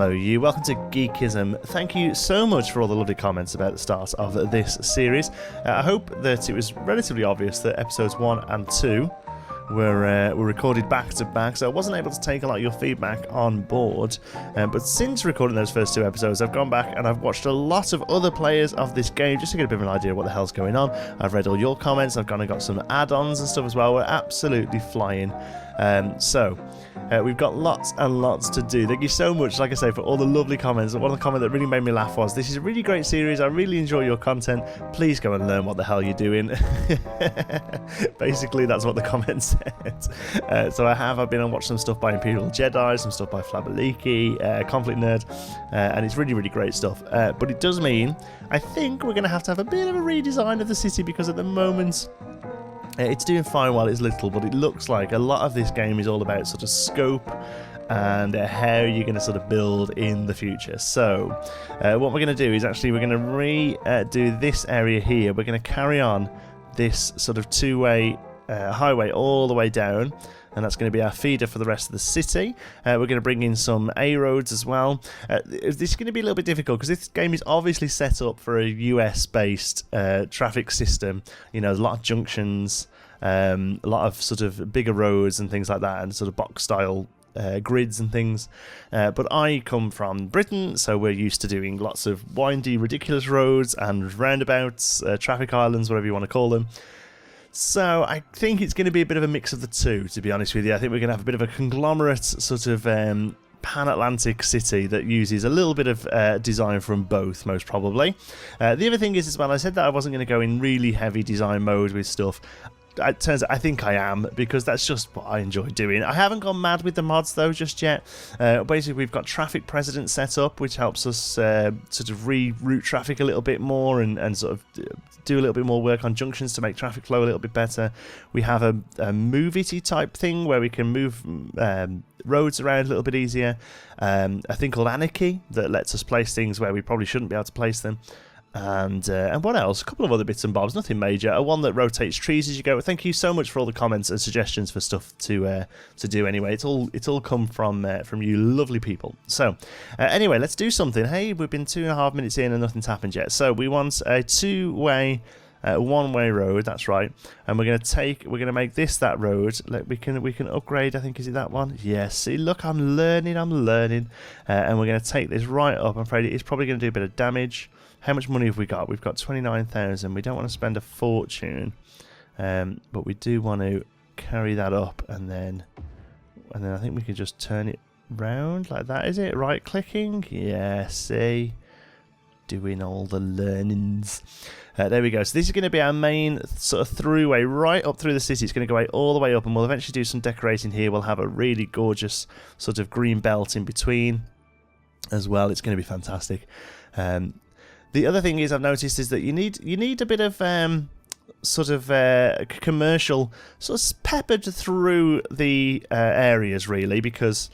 Hello you, welcome to Geekism. Thank you so much for all the lovely comments about the start of this series. I hope that it was relatively obvious that episodes 1 and 2 were recorded back to back, so I wasn't able to take a lot of your feedback on board. But since recording those first 2 episodes, I've gone back and I've watched a lot of other players of this game just to get a bit of an idea of what the hell's going on. I've read all your comments, I've gone and got some add-ons and stuff as well. We're absolutely flying. We've got lots and lots to do. Thank you so much, like I say, for all the lovely comments. One of the comments that really made me laugh was, "This is a really great series, I really enjoy your content, please go and learn what the hell you're doing." Basically that's what the comment said. So I've been and watched some stuff by Imperial Jedi, some stuff by Flabaliki, Conflict Nerd, and it's really, really great stuff. But it does mean, I think we're going to have a bit of a redesign of the city, because at the moment it's doing fine while it's little, but it looks like a lot of this game is all about sort of scope and how you're going to sort of build in the future. So what we're going to do is actually we're going to redo this area here. We're going to carry on this sort of two-way highway all the way down, and that's going to be our feeder for the rest of the city. We're going to bring in some A roads as well. This is going to be a little bit difficult because this game is obviously set up for a US-based traffic system. You know, there's a lot of junctions, a lot of sort of bigger roads and things like that, and sort of box-style grids and things. But I come from Britain, so we're used to doing lots of windy, ridiculous roads and roundabouts, traffic islands, whatever you want to call them. So I think it's going to be a bit of a mix of the two, to be honest with you. I think we're going to have a bit of a conglomerate sort of pan-Atlantic city that uses a little bit of design from both, most probably. The other thing is as well, I said that I wasn't going to go in really heavy design mode with stuff. It turns out I think I am, because that's just what I enjoy doing. I haven't gone mad with the mods though just yet. Basically we've got traffic precedent set up, which helps us sort of reroute traffic a little bit more and sort of do a little bit more work on junctions to make traffic flow a little bit better. We have a move-ity type thing where we can move roads around a little bit easier. A thing called Anarchy that lets us place things where we probably shouldn't be able to place them. And what else? A couple of other bits and bobs, nothing major. One that rotates trees as you go. Thank you so much for all the comments and suggestions for stuff to do. Anyway, it's all come from you lovely people. So anyway, let's do something. Hey, we've been 2.5 minutes in and nothing's happened yet. So we want a two-way, one-way road. That's right. And we're gonna make this that road. We can upgrade. I think, is it that one? Yes. See, look, I'm learning. And we're gonna take this right up. I'm afraid it's probably gonna do a bit of damage. How much money have we got? We've got 29,000. We don't want to spend a fortune, but we do want to carry that up, and then I think we can just turn it round like that. Is it right clicking? Yeah. See, doing all the learnings. There we go. So this is going to be our main sort of throughway right up through the city. It's going to go all the way up, and we'll eventually do some decorating here. We'll have a really gorgeous sort of green belt in between as well. It's going to be fantastic. The other thing is I've noticed is that you need a bit of sort of commercial sort of peppered through the areas, really, because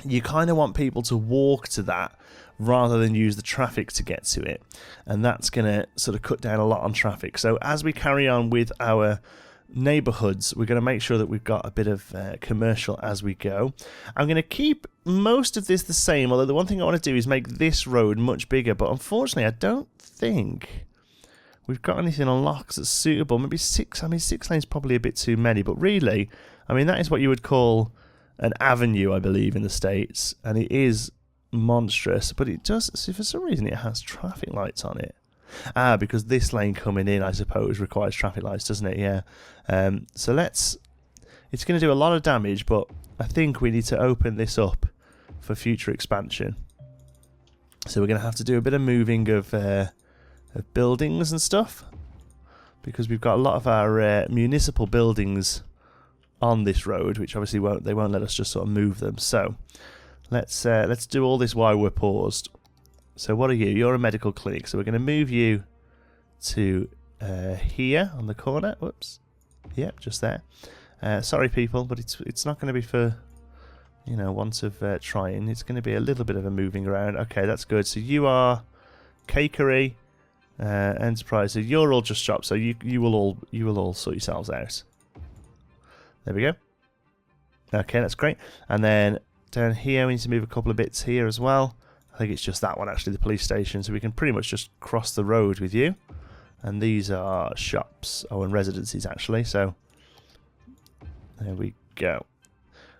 you kind of want people to walk to that rather than use the traffic to get to it, and that's going to sort of cut down a lot on traffic. So as we carry on with our neighborhoods, we're going to make sure that we've got a bit of commercial as we go. I'm going to keep most of this the same, although the one thing I want to do is make this road much bigger, but unfortunately I don't think we've got anything on locks that's suitable. Maybe 6. I mean, 6 lanes probably a bit too many, but really, I mean, that is what you would call an avenue, I believe, in the States, and it is monstrous, but it does, see, for some reason it has traffic lights on it. Because this lane coming in, I suppose, requires traffic lights, doesn't it? Yeah. So it's going to do a lot of damage, but I think we need to open this up for future expansion. So we're going to have to do a bit of moving of buildings and stuff, because we've got a lot of our municipal buildings on this road, which obviously they won't let us just sort of move them. So let's do all this while we're paused. So what are you? You're a medical clinic, so we're going to move you to here on the corner. Whoops. Yep, just there. Sorry, people, but it's not going to be for, you know, want of trying. It's going to be a little bit of a moving around. Okay, that's good. So you are cakery, enterprise. So you're all just shops. So you will all sort yourselves out. There we go. Okay, that's great. And then Down here, we need to move a couple of bits here as well. I think it's just that one, actually, the police station. So we can pretty much just cross the road with you. And these are shops. Oh, and residencies, actually. So there we go.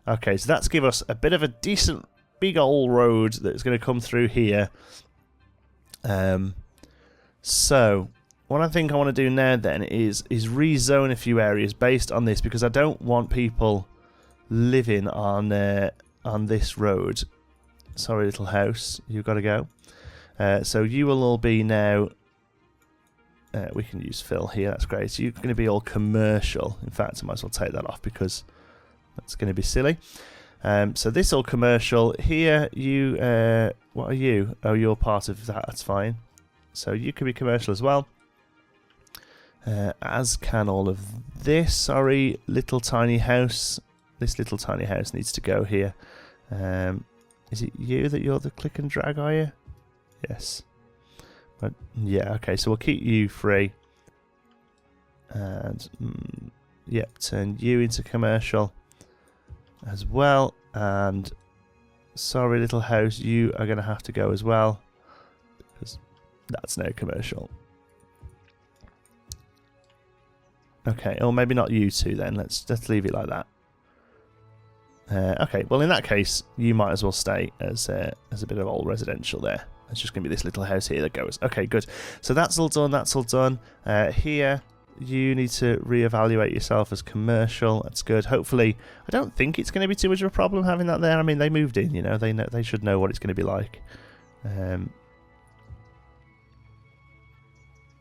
Okay, so that's give us a bit of a decent big old road that's going to come through here. So what I think I want to do now then is rezone a few areas based on this, because I don't want people living on this road. Sorry, little house, you've got to go. So you will all be now. We can use fill here. That's great. So you're going to be all commercial. In fact, I might as well take that off because that's going to be silly. So this all commercial here. You, what are you? Oh, you're part of that. That's fine. So you can be commercial as well. As can all of this. Sorry, little tiny house. This little tiny house needs to go here. Is it you that you're the click and drag, are you? Yes. But, yeah, okay, so we'll keep you free. And, yep, turn you into commercial as well. And, sorry, little house, you are going to have to go as well, because that's no commercial. Okay, or maybe not you two then. Let's leave it like that. Okay, well in that case, you might as well stay as a bit of old residential there. It's just going to be this little house here that goes. Okay, good. So that's all done. That's all done. Here, you need to reevaluate yourself as commercial. That's good. Hopefully, I don't think it's going to be too much of a problem having that there. I mean, they moved in. You know, they should know what it's going to be like.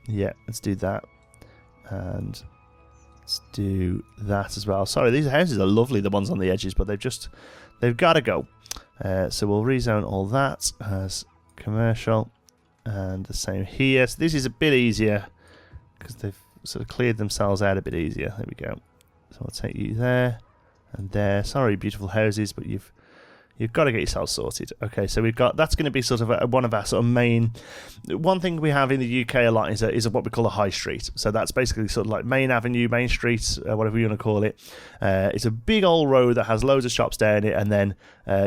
Yeah, let's do that. And let's do that as well. Sorry, these houses are lovely, the ones on the edges, but they've got to go. So we'll rezone all that as commercial, and the same here. So this is a bit easier because they've sort of cleared themselves out a bit easier. There we go. So I'll take you there and there. Sorry, beautiful houses, but you've got to get yourself sorted. Okay, so we've got, that's going to be sort of one of our sort of main. One thing we have in the UK a lot is what we call a high street. So that's basically sort of like main avenue, main street, whatever you want to call it. It's a big old road that has loads of shops down it, and then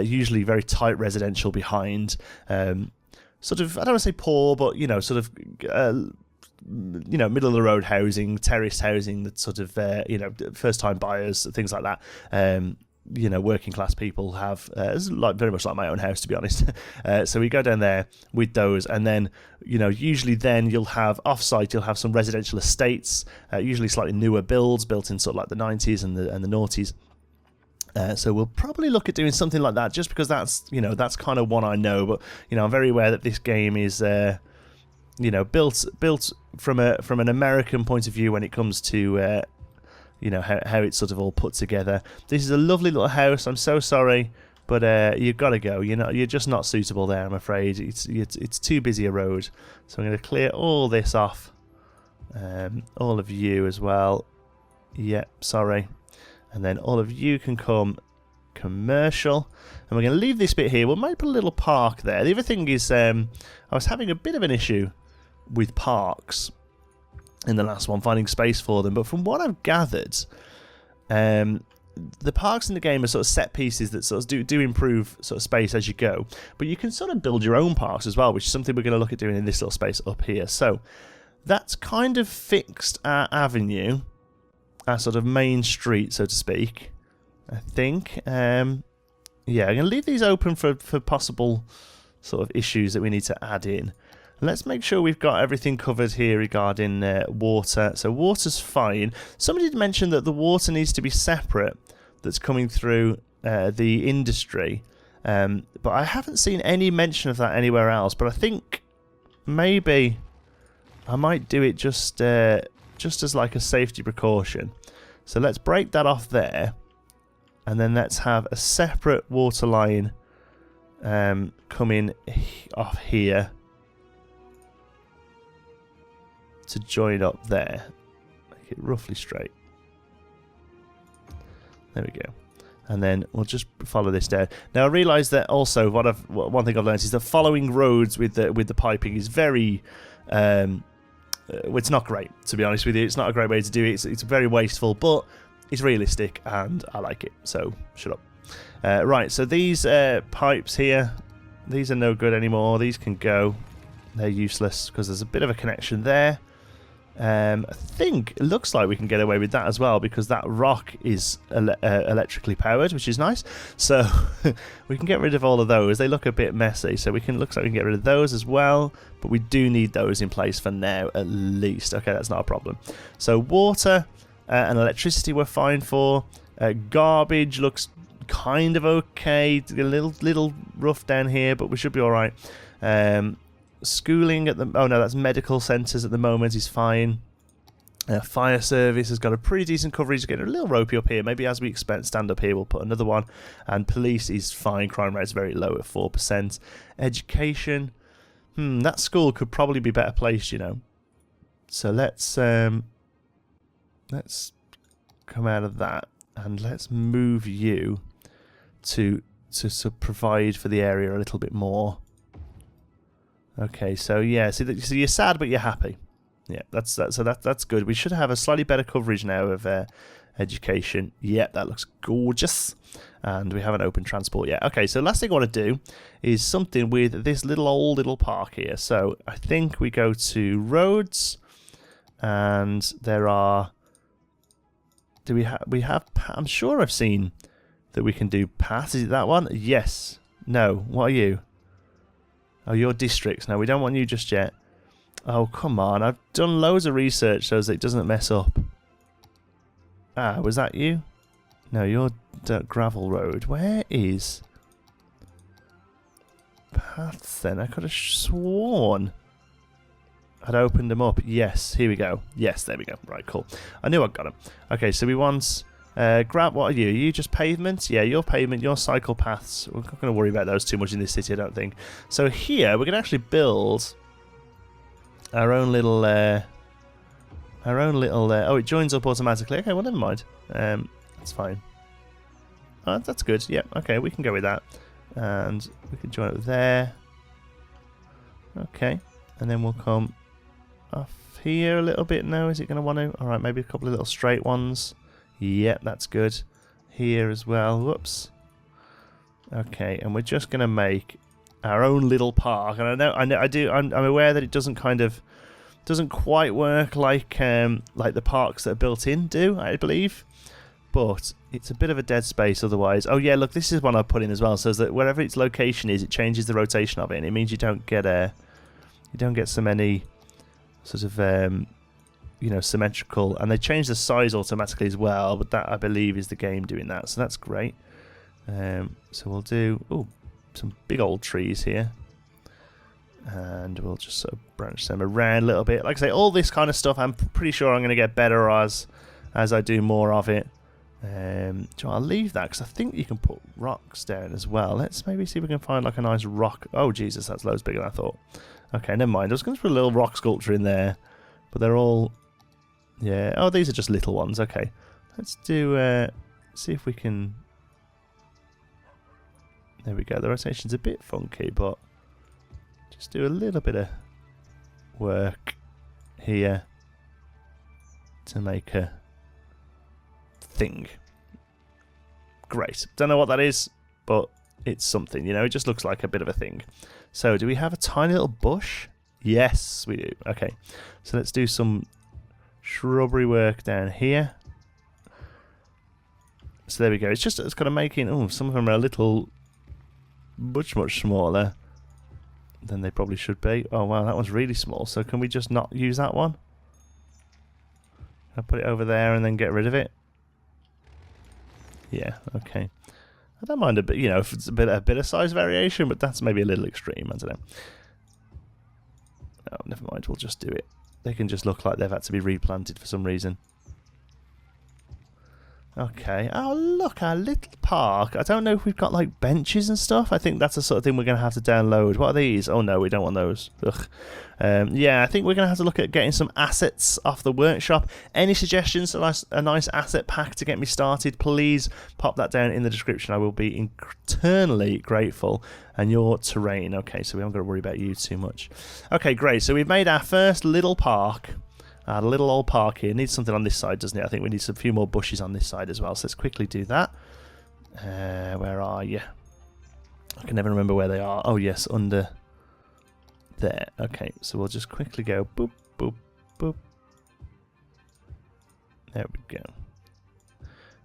usually very tight residential behind. Sort of, I don't want to say poor, but you know, sort of. Middle of the road housing, terraced housing, that sort of first time buyers, things like that. Working class people have, like very much like my own house, to be honest. So we go down there with those, and then usually then you'll have off-site, you'll have some residential estates, usually slightly newer builds built in sort of like the 90s and the noughties. So we'll probably look at doing something like that, just because that's kind of one I know. But I'm very aware that this game is built from an American point of view when it comes to how it's sort of all put together. This is a lovely little house. I'm so sorry, but you've got to go. You're just not suitable there, I'm afraid. It's too busy a road. So I'm going to clear all this off. All of you as well. Yep, sorry. And then all of you can come commercial. And we're going to leave this bit here. We might put a little park there. The other thing is I was having a bit of an issue with parks in the last one, finding space for them. But from what I've gathered, the parks in the game are sort of set pieces that sort of do improve sort of space as you go. But you can sort of build your own parks as well, which is something we're going to look at doing in this little space up here. So that's kind of fixed our avenue, our sort of main street, so to speak, I think. I'm going to leave these open for possible sort of issues that we need to add in. Let's make sure we've got everything covered here regarding water. So water's fine. Somebody did mention that the water needs to be separate that's coming through the industry. But I haven't seen any mention of that anywhere else. But I think maybe I might do it just as like a safety precaution. So let's break that off there. And then let's have a separate water line coming off here to join up there. Make it roughly straight. There we go. And then we'll just follow this down. Now I realise that also one thing I've learned is that following roads with the piping is very it's not great, to be honest with you. It's not a great way to do it. It's very wasteful, but it's realistic and I like it. So shut up. Right, so these pipes here, these are no good anymore. These can go. They're useless because there's a bit of a connection there. I think it looks like we can get away with that as well because that rock is electrically powered, which is nice. So we can get rid of all of those. They look a bit messy, so looks like we can get rid of those as well. But we do need those in place for now, at least. Okay, that's not a problem. So water and electricity we're fine for. Garbage looks kind of okay. A little rough down here, but we should be all right. Schooling at the... Oh, no, that's medical centres at the moment is fine. Fire service has got a pretty decent coverage. Getting a little ropey up here. Maybe as we stand up here, we'll put another one. And police is fine. Crime rate is very low at 4%. Education. That school could probably be better placed, you know. So let's come out of that. And let's move you to provide for the area a little bit more. Okay, so yeah, so you're sad but you're happy. Yeah, that's good. We should have a slightly better coverage now of education. Yeah, that looks gorgeous. And we haven't opened transport yet. Okay, so last thing I want to do is something with this little park here. So I think we go to roads, and there are. We have. I'm sure I've seen that we can do paths. Is it that one? Yes. No. What are you? Oh, your districts. No, we don't want you just yet. Oh, come on. I've done loads of research so that it doesn't mess up. Ah, was that you? No, you're dirt gravel road. Where is paths then? I could have sworn I'd opened them up. Yes, here we go. Yes, there we go. Right, cool. I knew I'd got them. Okay, so we want... what are you? Are you just pavement? Yeah, you're pavement, you're cycle paths. We're not going to worry about those too much in this city, I don't think. So here, we're going to actually build our own little... oh, it joins up automatically. Okay, well, never mind. That's fine. Oh, that's good. Yeah, okay, we can go with that. And we can join up there. Okay, and then we'll come off here a little bit now. Is it going to want to? All right, maybe a couple of little straight ones. Yep, that's good. Here as well. Whoops. Okay, and we're just going to make our own little park. And I'm aware that it doesn't quite work like the parks that are built in do, I believe. But it's a bit of a dead space otherwise. Oh yeah, look, this is one I put in as well, so that wherever its location is, it changes the rotation of it, and it means you don't get so many sort of symmetrical, and they change the size automatically as well, but that I believe is the game doing that, so that's great. So we'll do some big old trees here, and we'll just sort of branch them around a little bit. Like I say, all this kind of stuff I'm pretty sure I'm going to get better as I do more of it. I'll leave that because I think you can put rocks down as well. Let's maybe see if we can find like a nice rock. Oh Jesus, that's loads bigger than I thought. Okay, never mind. I was going to put a little rock sculpture in there, but they're all... Yeah, oh, these are just little ones. Okay, let's do... see if we can... There we go. The rotation's a bit funky, but just do a little bit of work here to make a thing. Great. Don't know what that is, but it's something, you know. It just looks like a bit of a thing. So, do we have a tiny little bush? Yes, we do. Okay, so let's do some shrubbery work down here. So there we go. It's got to make it. Oh, some of them are a little, much smaller than they probably should be. Oh wow, that one's really small. So can we just not use that one? I'll put it over there and then get rid of it. Yeah. Okay. I don't mind a bit. You know, if it's a bit of size variation, but that's maybe a little extreme. I don't know. Oh, never mind. We'll just do it. They can just look like they've had to be replanted for some reason. Okay. Oh, look, our little park. I don't know if we've got, like, benches and stuff. I think that's the sort of thing we're going to have to download. What are these? Oh, no, we don't want those. Ugh. Yeah, I think we're going to have to look at getting some assets off the workshop. Any suggestions? A nice asset pack to get me started, please pop that down in the description. I will be eternally grateful. And your terrain. Okay, so we haven't got to worry about you too much. Okay, great. So we've made our first little park. Our little old park here. Needs something on this side, doesn't it? I think we need a few more bushes on this side as well. So let's quickly do that. Where are you? I can never remember where they are. Oh yes, under there. Okay, so we'll just quickly go boop, boop, boop. There we go.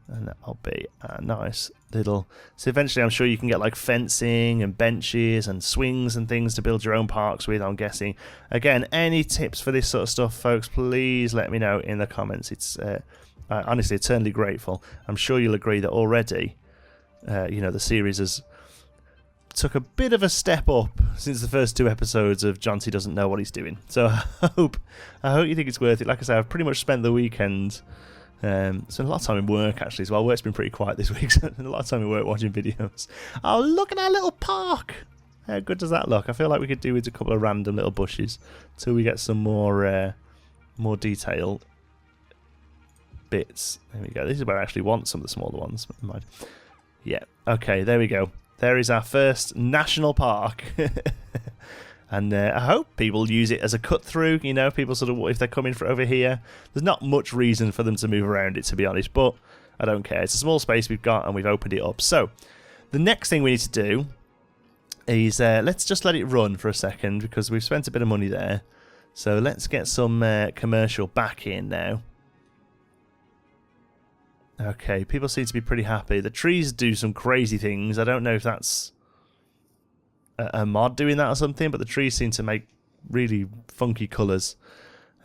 And that'll be a nice little... So eventually I'm sure you can get like fencing and benches and swings and things to build your own parks with, I'm guessing. Again, any tips for this sort of stuff, folks, please let me know in the comments. It's honestly eternally grateful. I'm sure you'll agree that already, you know, the series has took a bit of a step up since the first 2 episodes of John T Doesn't Know What He's Doing. So I hope you think it's worth it. Like I said, I've pretty much spent the weekend... spent a lot of time in work actually as well. Work's been pretty quiet this week, so a lot of time in work watching videos. Oh, look at our little park! How good does that look? I feel like we could do with a couple of random little bushes till we get some more detail bits. There we go. This is where I actually want some of the smaller ones. Yeah. Okay. There we go. There is our first national park. And I hope people use it as a cut through, you know, people sort of, if they're coming from over here, there's not much reason for them to move around it, to be honest, but I don't care. It's a small space we've got and we've opened it up. So the next thing we need to do is let's just let it run for a second because we've spent a bit of money there. So let's get some commercial back in now. Okay, people seem to be pretty happy. The trees do some crazy things. I don't know if that's a mod doing that or something, but the trees seem to make really funky colours.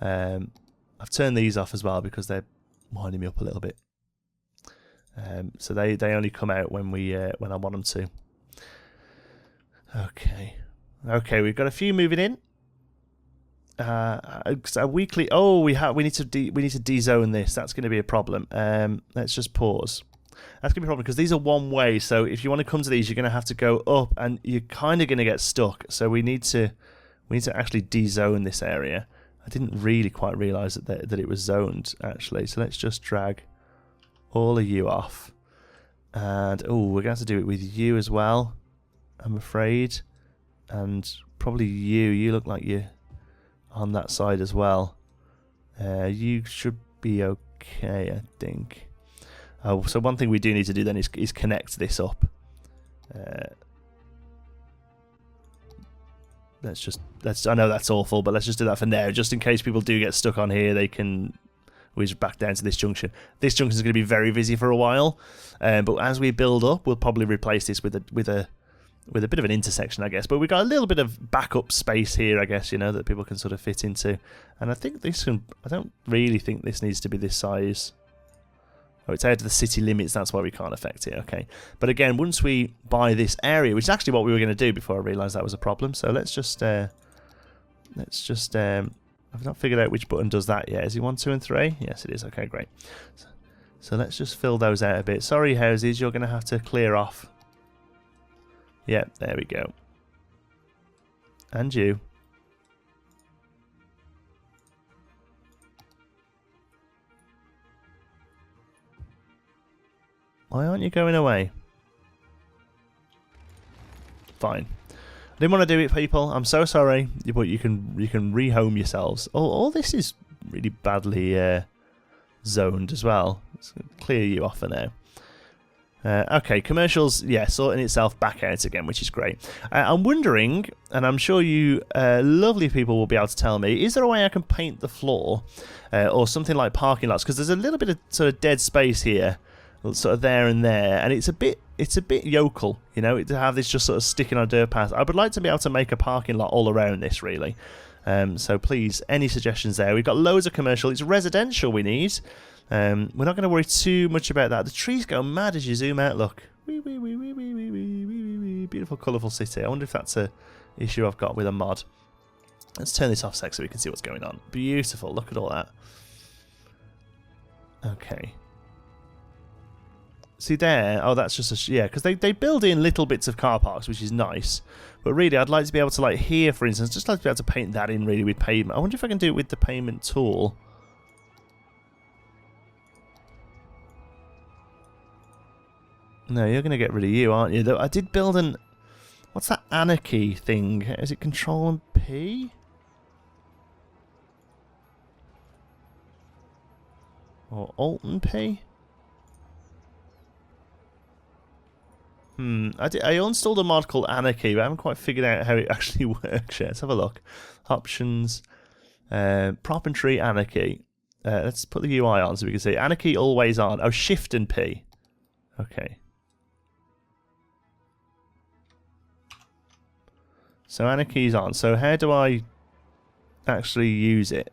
I've turned these off as well because they're winding me up a little bit. So they only come out when I want them to. Okay, we've got a few moving in. A weekly. Oh, we need to dezone this. That's going to be a problem. Let's just pause. That's going to be a problem because these are one way, so if you want to come to these, you're going to have to go up, and you're kind of going to get stuck. So we need to actually dezone this area. I didn't really quite realise that it was zoned, actually. So let's just drag all of you off. And, oh, we're going to have to do it with you as well, I'm afraid. And probably you look like you're on that side as well. You should be okay, I think. Oh, so one thing we do need to do then is connect this up. I know that's awful, but let's just do that for now. Just in case people do get stuck on here, we just back down to this junction. This junction is going to be very busy for a while, but as we build up, we'll probably replace this with a bit of an intersection, I guess. But we've got a little bit of backup space here, I guess, you know, that people can sort of fit into. And I think I don't really think this needs to be this size. Oh, it's out of the city limits, that's why we can't affect it, okay. But again, once we buy this area, which is actually what we were going to do before I realised that was a problem, so let's just I've not figured out which button does that yet. Is it 1, 2 and 3? Yes, it is, okay, great. So let's just fill those out a bit. Sorry, houses, you're going to have to clear off. Yeah, there we go. And you. Why aren't you going away? Fine. I didn't want to do it, people. I'm so sorry, but you can rehome yourselves. All this is really badly zoned as well. Let's clear you off for now. Okay, commercials, yeah, sorting itself back out again, which is great. I'm wondering, and I'm sure you lovely people will be able to tell me, is there a way I can paint the floor or something like parking lots? Because there's a little bit of sort of dead space here, sort of there and there, and it's a bit yokel, you know, to have this just sort of sticking on a dirt path. I would like to be able to make a parking lot all around this, really. So please, any suggestions there? We've got loads of commercial. It's residential we need. We're not going to worry too much about that. The trees go mad as you zoom out. Look, beautiful, colourful city. I wonder if that's a issue I've got with a mod. Let's turn this off so we can see what's going on. Beautiful. Look at all that. Okay. See there? Oh, that's just a... Yeah, because they build in little bits of car parks, which is nice. But really, I'd like to be able to, like, here, for instance, just like to be able to paint that in, really, with pavement. I wonder if I can do it with the pavement tool. No, you're going to get rid of you, aren't you? Though I did build an... What's that anarchy thing? Is it Control and P? Or Alt and P? I installed a mod called Anarchy, but I haven't quite figured out how it actually works yet. Let's have a look. Options, prop and tree Anarchy. Let's put the UI on so we can see. Anarchy always on. Oh, Shift and P. Okay. So Anarchy's on. So how do I actually use it?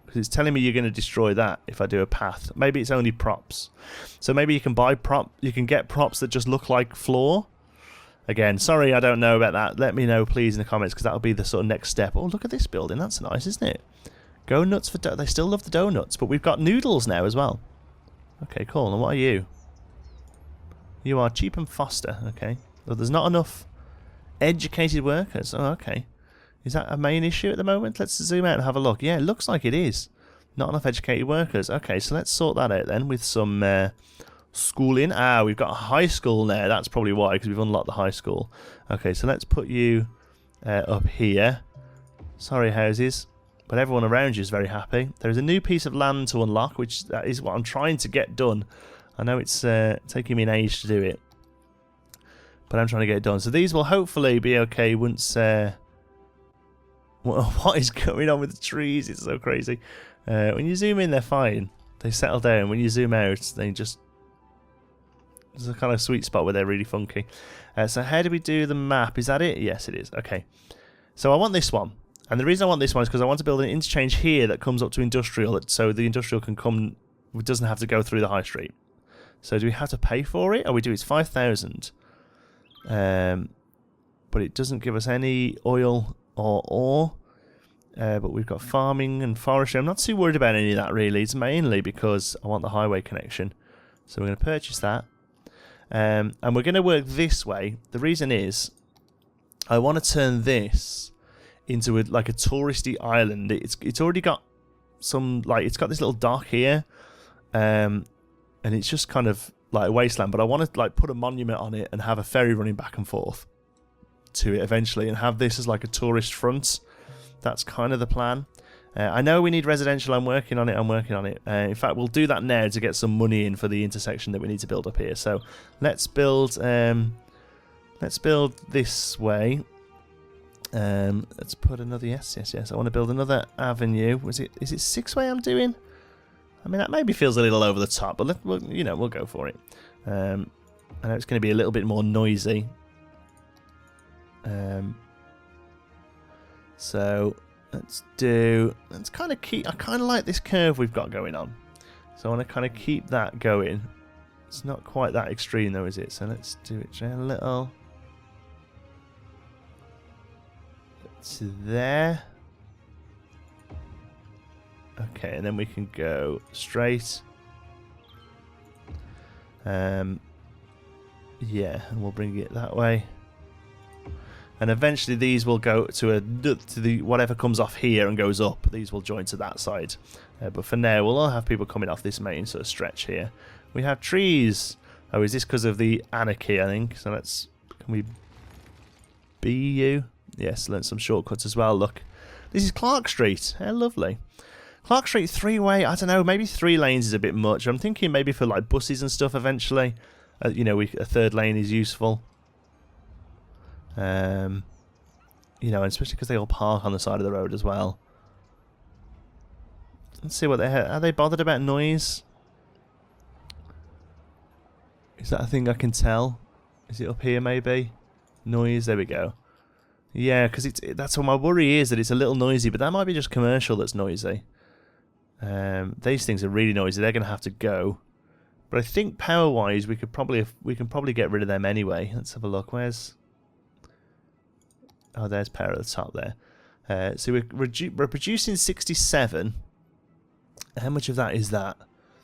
Because it's telling me you're going to destroy that if I do a path. Maybe it's only props. So maybe you can buy you can get props that just look like floor. Again, sorry I don't know about that. Let me know please in the comments, because that'll be the sort of next step. Oh, look at this building. That's nice, isn't it? Go nuts for they still love the donuts, but we've got noodles now as well. Okay, cool. And what are you? You are cheap and foster. Okay. Well, there's not enough educated workers. Oh, okay. Is that a main issue at the moment? Let's zoom out and have a look. Yeah, it looks like it is. Not enough educated workers. Okay, so let's sort that out then with some schooling. Ah, we've got a high school now. That's probably why, because we've unlocked the high school. Okay, so let's put you up here. Sorry, houses. But everyone around you is very happy. There is a new piece of land to unlock, which that is what I'm trying to get done. I know it's taking me an age to do it, but I'm trying to get it done. So these will hopefully be okay once... what is going on with the trees? It's so crazy. When you zoom in, they're fine. They settle down. When you zoom out, they just... There's a kind of sweet spot where they're really funky. So how do we do the map? Is that it? Yes, it is. Okay. So I want this one. And the reason I want this one is because I want to build an interchange here that comes up to industrial, so the industrial can come... It doesn't have to go through the high street. So do we have to pay for it? Oh, we do. It's 5,000. But it doesn't give us any oil or ore. But we've got farming and forestry. I'm not too worried about any of that, really. It's mainly because I want the highway connection. So we're going to purchase that. And we're going to work this way. The reason is I want to turn this into like a touristy island. It's already got some... like it's got this little dock here. And it's just kind of like a wasteland, but I want to like put a monument on it and have a ferry running back and forth to it eventually, and have this as like a tourist front. That's kind of the plan. I know we need residential. I'm working on it. In fact, we'll do that now to get some money in for the intersection that we need to build up here. So let's build this way. Let's put another yes. I want to build another avenue. Is it 6-way I'm doing? I mean, that maybe feels a little over the top, but we'll go for it. I know it's going to be a little bit more noisy. So let's kind of keep... I kind of like this curve we've got going on. So I want to kind of keep that going. It's not quite that extreme though, is it? So let's do it a little... to there. Okay, and then we can go straight. Yeah, and we'll bring it that way. And eventually these will go to the whatever comes off here and goes up. These will join to that side. But for now, we'll all have people coming off this main sort of stretch here. We have trees. Oh, is this because of the anarchy, I think? So let's... Can we... BU? Yes, learn some shortcuts as well. Look. This is Clark Street. How lovely. Clark Street 3-way, I don't know, maybe 3 lanes is a bit much. I'm thinking maybe for like buses and stuff eventually. A 3rd lane is useful. And especially because they all park on the side of the road as well. Let's see what are they bothered about noise? Is that a thing I can tell? Is it up here maybe? Noise, there we go. Yeah, because that's what my worry is, that it's a little noisy, but that might be just commercial that's noisy. These things are really noisy. They're going to have to go. But I think power-wise, we can probably get rid of them anyway. Let's have a look. Where's... Oh, there's power at the top there. So we're producing 67. How much of that is that?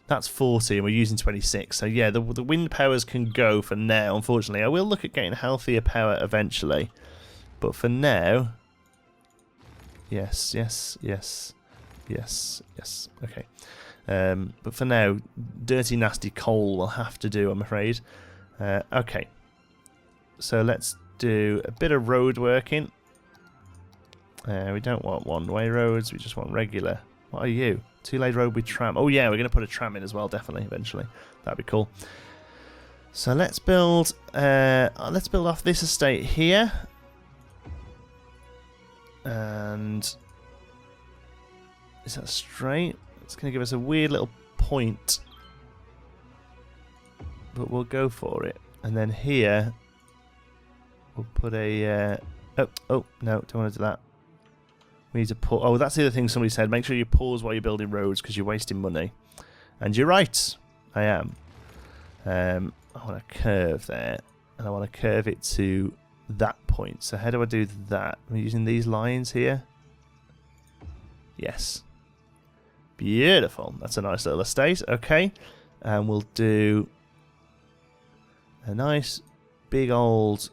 That's 40, and we're using 26. So yeah, the wind powers can go for now, unfortunately. I will look at getting healthier power eventually. But for now... Yes. Okay. But for now, dirty, nasty coal will have to do, I'm afraid. Okay. So let's do a bit of road working. We don't want one-way roads, we just want regular. What are you? 2-lane road with tram. Oh yeah, we're going to put a tram in as well, definitely, eventually. That'd be cool. So let's build off this estate here. And is that straight? It's going to give us a weird little point. But we'll go for it. And then here we'll put a oh no, don't want to do that. We need to pause. Oh, that's the other thing somebody said. Make sure you pause while you're building roads because you're wasting money. And you're right. I am. I want a curve there. And I want to curve it to that point. So how do I do that? Am I using these lines here? Yes. Beautiful. That's a nice little estate. Okay. And we'll do a nice big old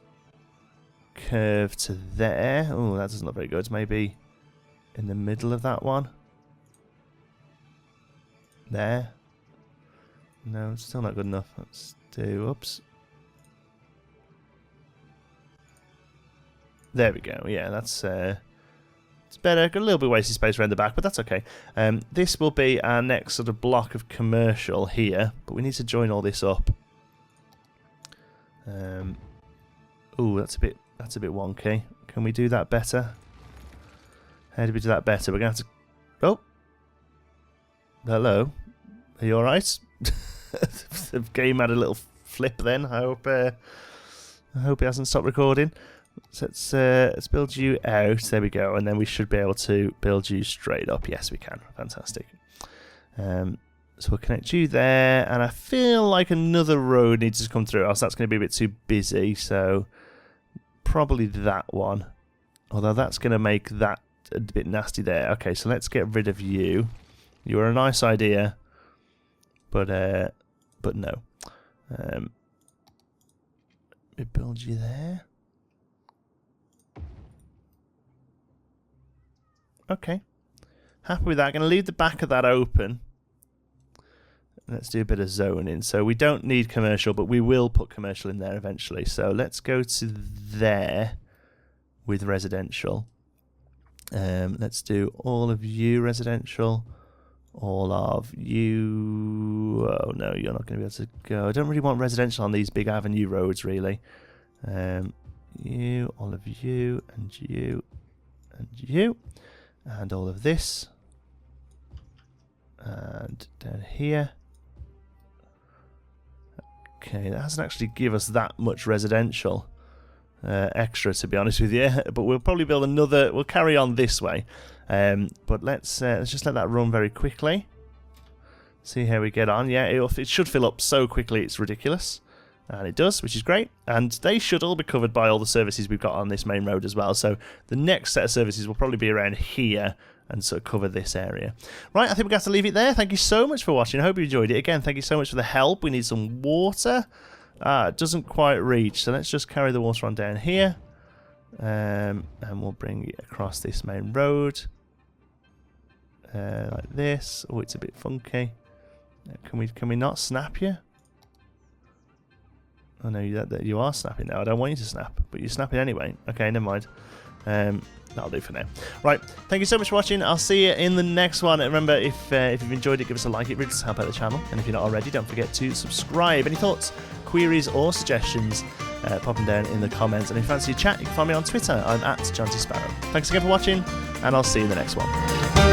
curve to there. Oh, that doesn't look very good. Maybe in the middle of that one. There. No, it's still not good enough. Let's do, oops. There we go. Yeah, that's it's better. Got a little bit of wasted space around the back, but that's okay. This will be our next sort of block of commercial here, but we need to join all this up. Oh, that's a bit wonky. Can we do that better? How do we do that better? We're gonna have to. Oh, hello. Are you all right? The game had a little flip. Then I hope it hasn't stopped recording. So let's build you out. There we go, and then we should be able to build you straight up. Yes, we can. Fantastic. So we'll connect you there, and I feel like another road needs to come through, else that's going to be a bit too busy, so probably that one. Although that's going to make that a bit nasty there. Okay, so let's get rid of you. You were a nice idea, but no. We build you there. Okay. Happy with that. Going to leave the back of that open. Let's do a bit of zoning. So we don't need commercial, but we will put commercial in there eventually. So let's go to there with residential. Let's do all of you residential. All of you. Oh no, you're not going to be able to go. I don't really want residential on these big avenue roads, really. You, all of you, and you, and you, and all of this. And down here. Okay, that doesn't actually give us that much residential extra, to be honest with you. But we'll probably build another. We'll carry on this way. But let's just let that run very quickly. See how we get on. Yeah, it should fill up so quickly it's ridiculous. And it does, which is great. And they should all be covered by all the services we've got on this main road as well. So the next set of services will probably be around here and sort of cover this area. Right, I think we're going to have to leave it there. Thank you so much for watching. I hope you enjoyed it. Again, thank you so much for the help. We need some water. It doesn't quite reach, so let's just carry the water on down here. And we'll bring it across this main road. Like this. Oh, it's a bit funky. Can we not snap you? Oh no, you are snapping now. I don't want you to snap, but you're snapping anyway. Okay, never mind. That'll do for now. Right, thank you so much for watching. I'll see you in the next one. Remember, if you've enjoyed it, give us a like. It really does help out the channel. And if you're not already, don't forget to subscribe. Any thoughts, queries, or suggestions, pop them down in the comments. And if you fancy a chat, you can find me on Twitter. I'm @JohnTSparrow. Thanks again for watching, and I'll see you in the next one.